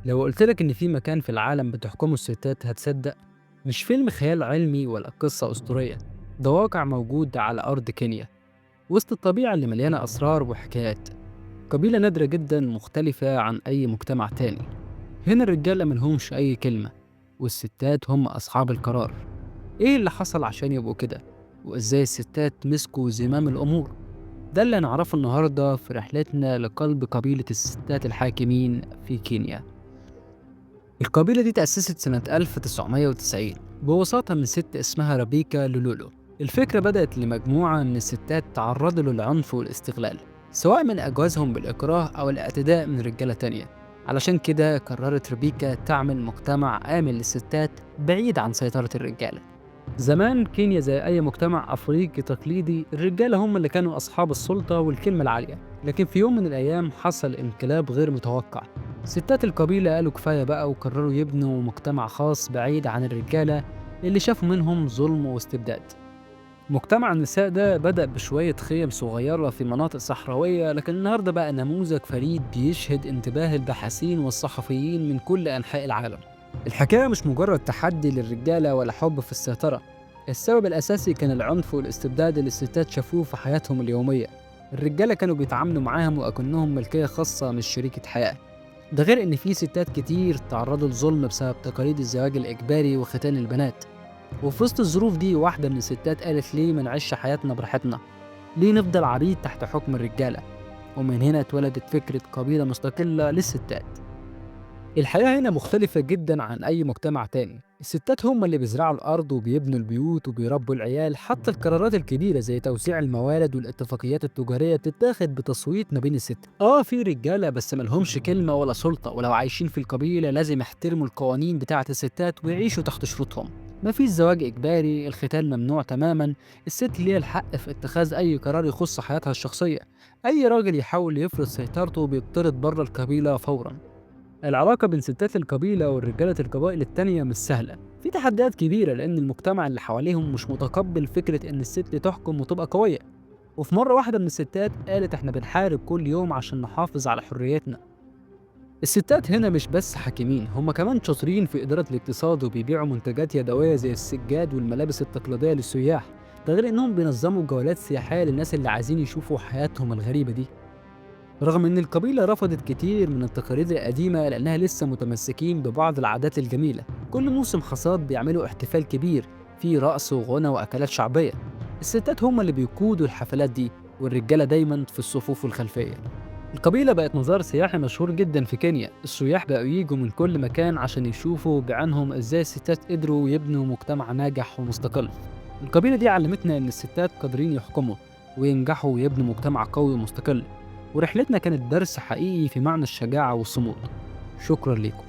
لو قلتلك إن في مكان في العالم بتحكمه الستات هتصدق؟ مش فيلم خيال علمي ولا قصة أسطورية، ده واقع موجود على أرض كينيا وسط الطبيعة اللي مليانة أسرار وحكايات. قبيلة نادرة جدا مختلفة عن أي مجتمع تاني. هنا الرجالة ملهمش أي كلمة والستات هم أصحاب القرار. إيه اللي حصل عشان يبقوا كده؟ وإزاي الستات مسكوا زمام الأمور؟ ده اللي هنعرفه النهاردة في رحلتنا لقلب قبيلة الستات الحاكمين في كينيا. القبيلة دي تأسست سنة 1990 بوساطة من ست اسمها رابيكا لولولو. الفكرة بدأت لمجموعة من الستات تعرضوا للعنف والاستغلال، سواء من أجوازهم بالإكراه أو الاعتداء من رجالة تانية. علشان كده قررت رابيكا تعمل مجتمع آمن للستات بعيد عن سيطرة الرجالة. زمان كينيا زي أي مجتمع أفريقي تقليدي، الرجالة هم اللي كانوا أصحاب السلطة والكلمة العالية. لكن في يوم من الأيام حصل انقلاب غير متوقع. ستات القبيلة قالوا كفاية بقى وقرروا يبنوا مجتمع خاص بعيد عن الرجالة اللي شافوا منهم ظلم واستبداد. مجتمع النساء ده بدأ بشوية خيم صغيرة في مناطق صحراوية، لكن النهاردة بقى نموذج فريد بيشهد انتباه الباحثين والصحفيين من كل أنحاء العالم. الحكاية مش مجرد تحدي للرجالة ولا حب في السيطرة، السبب الأساسي كان العنف والاستبداد اللي الستات شافوه في حياتهم اليومية. الرجالة كانوا بيتعاملوا معاهم وأكنهم ملكية خاصة مش شريكة حياة. ده غير إن في ستات كتير تعرضوا لظلم بسبب تقاليد الزواج الإجباري وختان البنات. وفي وسط الظروف دي واحدة من الستات قالت ليه ما نعيش حياتنا براحتنا؟ ليه نفضل عبيد تحت حكم الرجالة؟ ومن هنا اتولدت فكرة قبيلة مستقلة للستات. الحياة هنا مختلفة جدا عن أي مجتمع تاني. الستات هم اللي بيزرعوا الأرض وبيبنوا البيوت وبيربوا العيال، حتى القرارات الكبيرة زي توزيع الموارد والاتفاقيات التجارية بتتاخد بتصويت ما بين الست. في رجالة بس ملهمش كلمة ولا سلطة، ولو عايشين في القبيلة لازم يحترموا القوانين بتاعة الستات ويعيشوا تحت شروطهم. مفيش زواج إجباري، الختان ممنوع تماما. الست ليها الحق في اتخاذ أي قرار يخص حياتها الشخصية. أي راجل يحاول يفرض سيطرته بيطرد بره القبيلة فورا. العلاقة بين ستات القبيلة ورجالة القبائل التانية مش سهلة، في تحديات كبيرة لأن المجتمع اللي حواليهم مش متقبل فكرة إن الست تحكم وتبقى قوية. وفي مرة واحدة من الستات قالت إحنا بنحارب كل يوم عشان نحافظ على حريتنا. الستات هنا مش بس حاكمين، هم كمان شاطرين في إدارة الاقتصاد وبيبيعوا منتجات يدوية زي السجاد والملابس التقليدية للسياح. ده غير إنهم بينظموا جولات سياحية للناس اللي عايزين يشوفوا حياتهم الغريبة دي. رغم إن القبيلة رفضت كتير من التقاليد القديمة لأنها لسه متمسكين ببعض العادات الجميلة. كل موسم حصاد بيعملوا احتفال كبير فيه رقص وغنى وأكلات شعبية. الستات هم اللي بيقودوا الحفلات دي، والرجالة دايما في الصفوف الخلفية. القبيلة بقت مزار سياحي مشهور جدا في كينيا، السياح بقوا ييجوا من كل مكان عشان يشوفوا بعينهم ازاي الستات قدروا يبنوا مجتمع ناجح ومستقل. القبيلة دي علمتنا ان الستات قادرين يحكموا وينجحوا ويبنوا مجتمع قوي ومستقل. ورحلتنا كانت درس حقيقي في معنى الشجاعة والصمود. شكرا لكم.